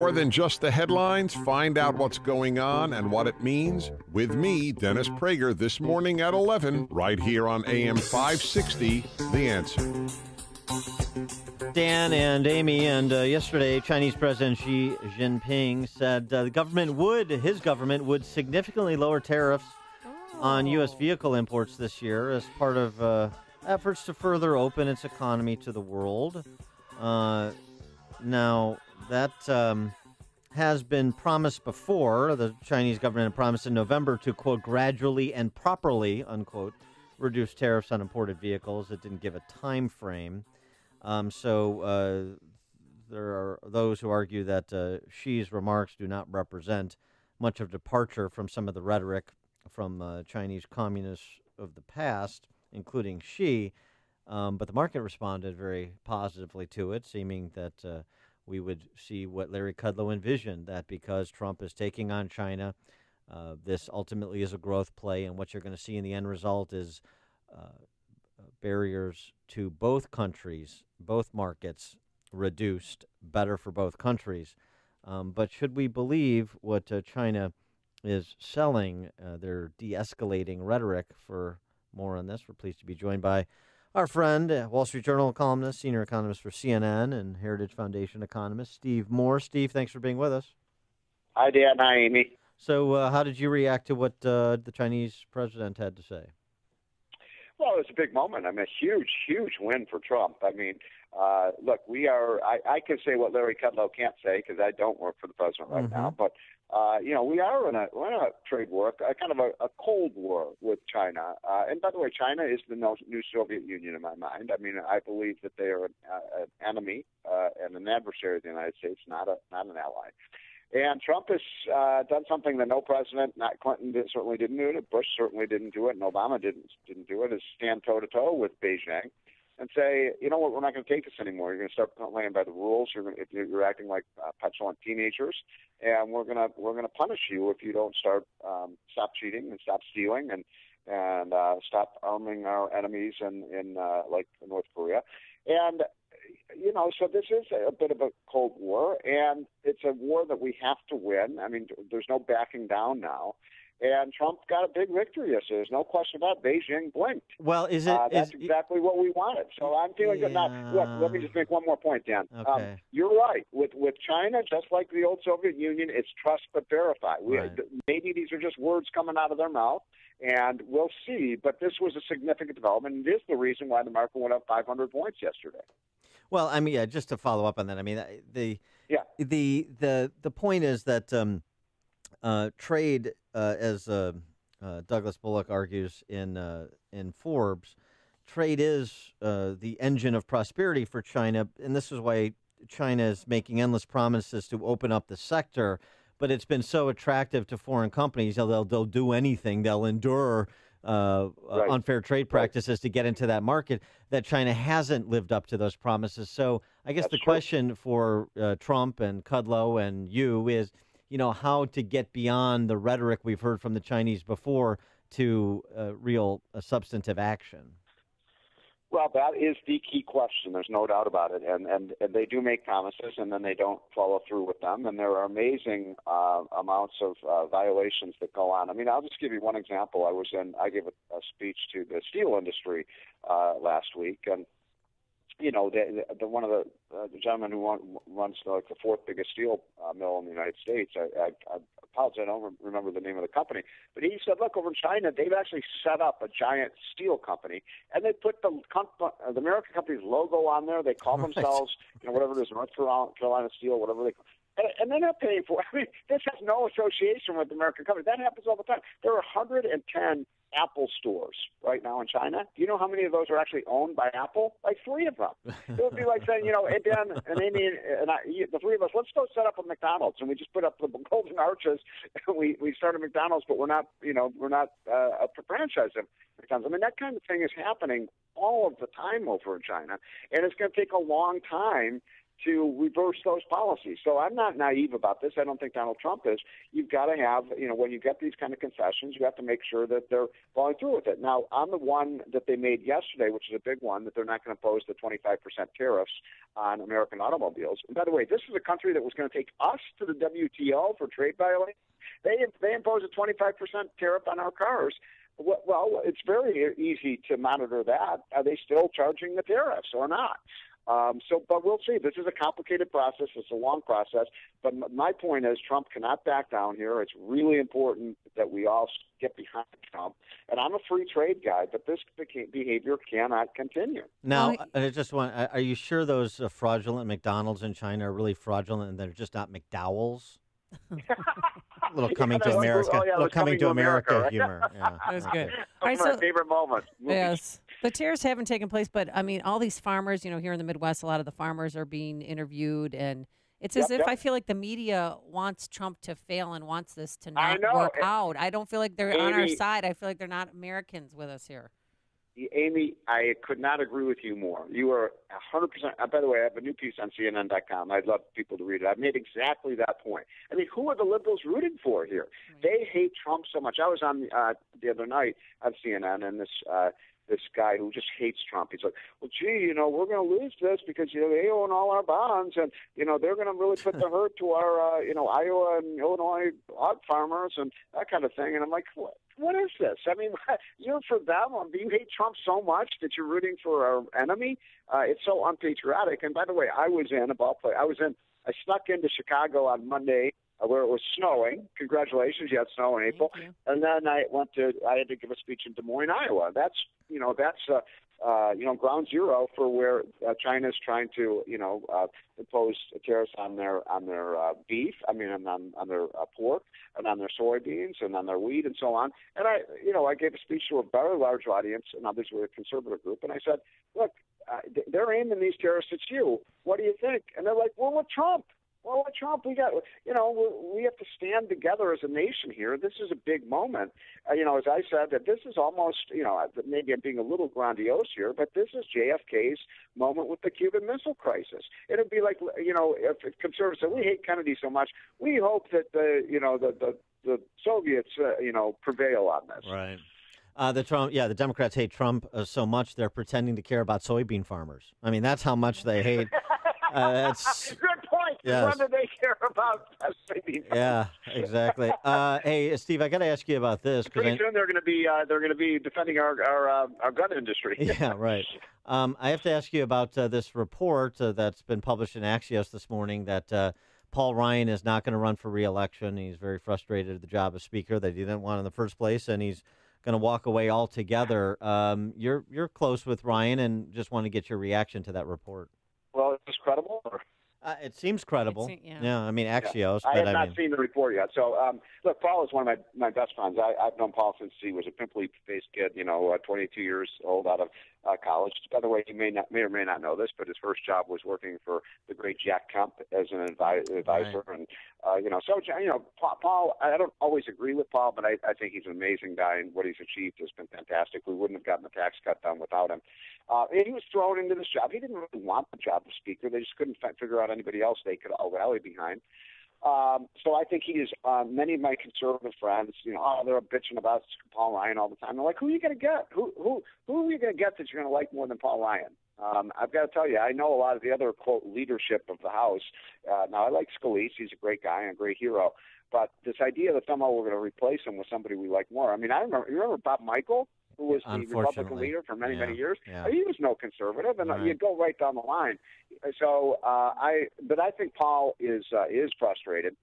More than just the headlines, find out what's going on and what it means with me, Dennis Prager, this morning at 11, right here on AM 560, The Answer. Dan and Amy, and yesterday, Chinese President Xi Jinping said his government would significantly lower tariffs on U.S. vehicle imports this year as part of efforts to further open its economy to the world. Now, that has been promised before. The Chinese government had promised in November to, quote, gradually and properly, unquote, reduce tariffs on imported vehicles. It didn't give a time frame. So there are those who argue that Xi's remarks do not represent much of a departure from some of the rhetoric from Chinese communists of the past, including Xi. But the market responded very positively to it, seeming that we would see what Larry Kudlow envisioned, that because Trump is taking on China, this ultimately is a growth play, and what you're going to see in the end result is barriers to both countries, both markets, reduced, better for both countries. But should we believe what China is selling, their de-escalating rhetoric? For more on this, we're pleased to be joined by our friend, Wall Street Journal columnist, senior economist for CNN, and Heritage Foundation economist, Steve Moore. Steve, thanks for being with us. Hi, Dan. Hi, Amy. So how did you react to what the Chinese president had to say? Well, it was a big moment. I mean, a huge, huge win for Trump. I mean, look, I can say what Larry Kudlow can't say because I don't work for the president right now. But, we're in a trade war, kind of a cold war with China. And by the way, China is the new Soviet Union in my mind. I mean, I believe that they are an enemy and an adversary of the United States, not an ally. And Trump has done something that no president, not Clinton, certainly didn't do it. Bush certainly didn't do it, and Obama didn't do it. Is stand toe to toe with Beijing and say, you know what, we're not going to take this anymore. You're going to start playing by the rules. If you're acting like petulant teenagers, and we're going to punish you if you don't stop cheating and stop stealing and stop arming our enemies in like North Korea. And so this is a bit of a cold war, and it's a war that we have to win. I mean, there's no backing down now. And Trump got a big victory yesterday. There's no question about it. Beijing blinked. Well, that's exactly what we wanted. So I'm feeling good. Now, look, let me just make one more point, Dan. Okay. You're right. With China, just like the old Soviet Union, it's trust but verify. Right. Maybe these are just words coming out of their mouth, and we'll see. But this was a significant development, and it is the reason why the market went up 500 points yesterday. Well, I mean, just to follow up on that, I mean, the point is that trade, as Douglas Bullock argues in Forbes, trade is the engine of prosperity for China, and this is why China is making endless promises to open up the sector. But it's been so attractive to foreign companies; they'll do anything. They'll endure unfair trade practices to get into that market, that China hasn't lived up to those promises. So I guess the question for Trump and Kudlow and you is, how to get beyond the rhetoric we've heard from the Chinese before to real substantive action. Well, that is the key question. There's no doubt about it. And they do make promises, and then they don't follow through with them. And there are amazing amounts of violations that go on. I mean, I'll just give you one example. I gave a speech to the steel industry last week, and one of the gentlemen who runs the fourth biggest steel mill in the United States. I apologize, I don't remember the name of the company, but he said, look, over in China, they've actually set up a giant steel company, and they put the American company's logo on there. They call themselves, whatever it is, North Carolina Steel, whatever they call it. And they're not paying for it. I mean, this has no association with the American company. That happens all the time. There are 110 Apple stores right now in China. Do you know how many of those are actually owned by Apple? Like 3 of them. It would be like saying, hey, Dan and Amy and I, the 3 of us, let's go set up a McDonald's. And we just put up the golden arches. we started McDonald's, but we're not franchising McDonald's. I mean, that kind of thing is happening all of the time over in China. And it's going to take a long time to reverse those policies. So I'm not naive about this. I don't think Donald Trump is. You've got to have, when you get these kind of concessions, you have to make sure that they're following through with it. Now, on the one that they made yesterday, which is a big one, that they're not going to impose the 25% tariffs on American automobiles. And by the way, this is a country that was going to take us to the WTO for trade violations. They imposed a 25% tariff on our cars. Well, it's very easy to monitor that. Are they still charging the tariffs or not? But we'll see. This is a complicated process. It's a long process. But my point is Trump cannot back down here. It's really important that we all get behind Trump. And I'm a free trade guy, but this behavior cannot continue. Now, I just want, are you sure those fraudulent McDonald's in China are really fraudulent and they're just not McDowell's? A little coming to America. Little coming to America right? humor. Yeah. That was good. That's my favorite moment. Yes. The tariffs haven't taken place, but I mean, all these farmers, here in the Midwest, a lot of the farmers are being interviewed, and it's as if I feel like the media wants Trump to fail and wants this to not work out. I don't feel like they're on our side. I feel like they're not Americans with us here. Amy, I could not agree with you more. You are 100%. By the way, I have a new piece on CNN.com. I'd love people to read it. I've made exactly that point. I mean, who are the liberals rooting for here? Right. They hate Trump so much. I was on the other night on CNN, and this guy who just hates Trump. He's like, well, gee, we're going to lose this because, they own all our bonds and, they're going to really put the hurt to our, Iowa and Illinois hog farmers and that kind of thing. And I'm like, what is this? I mean, you're for them. Do you hate Trump so much that you're rooting for our enemy? It's so unpatriotic. And by the way, I snuck into Chicago on Monday where it was snowing. Congratulations, you had snow in April. And then I had to give a speech in Des Moines, Iowa. That's ground zero for where China's trying to, impose tariffs on their beef. I mean, on their pork and on their soybeans and on their wheat and so on. And I gave a speech to a very large audience, and others were a conservative group. And I said, look, they're aiming these tariffs at you. What do you think? And they're like, well, with Trump. Well, with Trump, we have to stand together as a nation here. This is a big moment. As I said, that this is almost, maybe I'm being a little grandiose here, but this is JFK's moment with the Cuban Missile Crisis. It would be like, if conservatives say, we hate Kennedy so much, we hope that the Soviets, prevail on this. Right. The Democrats hate Trump so much they're pretending to care about soybean farmers. I mean, that's how much they hate. That's good point. Yes. What do they care about soybean farmers? Yeah, exactly. Hey, Steve, I got to ask you about this. Pretty soon they're going to be defending our gun industry. Yeah, right. I have to ask you about this report that's been published in Axios this morning that Paul Ryan is not going to run for re-election. He's very frustrated at the job of Speaker that he didn't want in the first place, and he's going to walk away altogether. You're close with Ryan, and just want to get your reaction to that report. Well, is this credible? Or? It seems credible. Yeah, I mean, Axios. Yeah. But I have not seen the report yet. So, look, Paul is one of my best friends. I've known Paul since he was a pimply-faced kid, 22 years old out of college. By the way, you may or may not know this, but his first job was working for the great Jack Kemp as an advisor. Right. And, Paul, I don't always agree with Paul, but I think he's an amazing guy, and what he's achieved has been fantastic. We wouldn't have gotten the tax cut done without him. And he was thrown into this job. He didn't really want the job of Speaker. They just couldn't figure out anybody else they could all rally behind. So I think he is, many of my conservative friends, they're bitching about Paul Ryan all the time. They're like, who are you going to get? Who are you going to get that you're going to like more than Paul Ryan? I've got to tell you, I know a lot of the other, quote, leadership of the House. Now, I like Scalise. He's a great guy and a great hero. But this idea that somehow we're going to replace him with somebody we like more. I mean, you remember Bob Michael, who was the Republican leader for many years? Yeah. He was no conservative, and you go right down the line. So, but I think Paul is frustrated.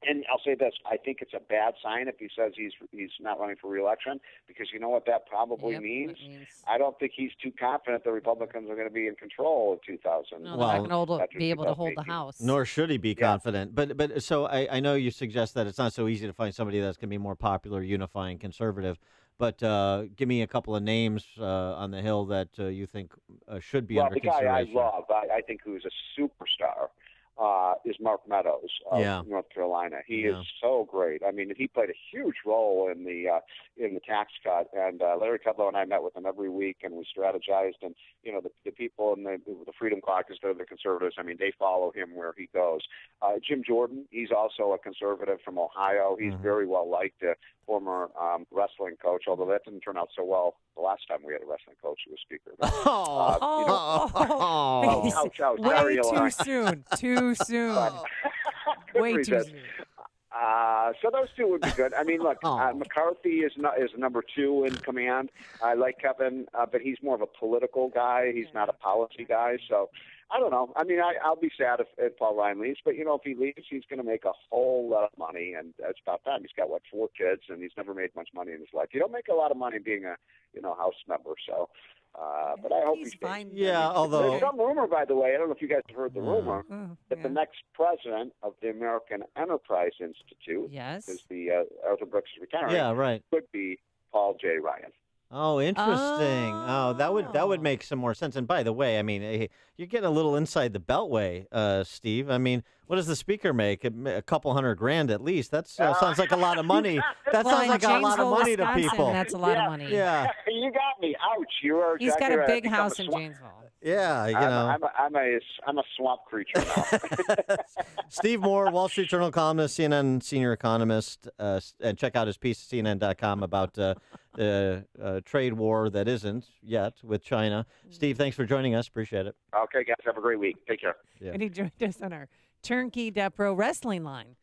And I'll say this: I think it's a bad sign if he says he's not running for re-election, because you know what that probably means? I don't think he's too confident the Republicans are going to be in control in 2000. No, they're not going to be able to hold the House. Nor should he be confident. But so I know you suggest that it's not so easy to find somebody that's going to be more popular, unifying, conservative. But give me a couple of names on the Hill that you think should be under consideration. The guy I love, I think, who's a superstar. is Mark Meadows of North Carolina. He is so great. I mean, he played a huge role in the tax cut. And Larry Kudlow and I met with him every week, and we strategized. And the people in the Freedom Caucus, they're the conservatives. I mean, they follow him where he goes. Jim Jordan, he's also a conservative from Ohio. He's very well liked, a former wrestling coach, although that didn't turn out so well the last time we had a wrestling coach who was speaker. Ouch. Way too soon. Too soon. Way too soon. So those two would be good. I mean, look, McCarthy is number 2 in command. I like Kevin, but he's more of a political guy. He's not a policy guy. So I don't know. I mean, I'll be sad if Paul Ryan leaves, but if he leaves, he's going to make a whole lot of money, and it's about time. He's got 4 kids, and he's never made much money in his life. You don't make a lot of money being a House member. So. But I hope he's fine. Yeah, although there's some rumor, by the way, I don't know if you guys have heard the rumor that the next president of the American Enterprise Institute, is the Arthur Brooks is retiring, could be Paul J. Ryan. Oh, interesting. That would make some more sense. And by the way, I mean, you're getting a little inside the beltway, Steve. I mean, what does the speaker make? A couple $100,000 at least. That sounds like a lot of money. That sounds like a lot of money to people. That's a lot of money. Yeah. You got me. Ouch. You are. He's got a big house in Janesville. Yeah, I'm a swamp creature now. Steve Moore, Wall Street Journal columnist, CNN senior economist, and check out his piece at CNN.com about the trade war that isn't yet with China. Steve, thanks for joining us. Appreciate it. Okay, guys, have a great week. Take care. And he joined us on our Turnkey Depp Pro Wrestling line.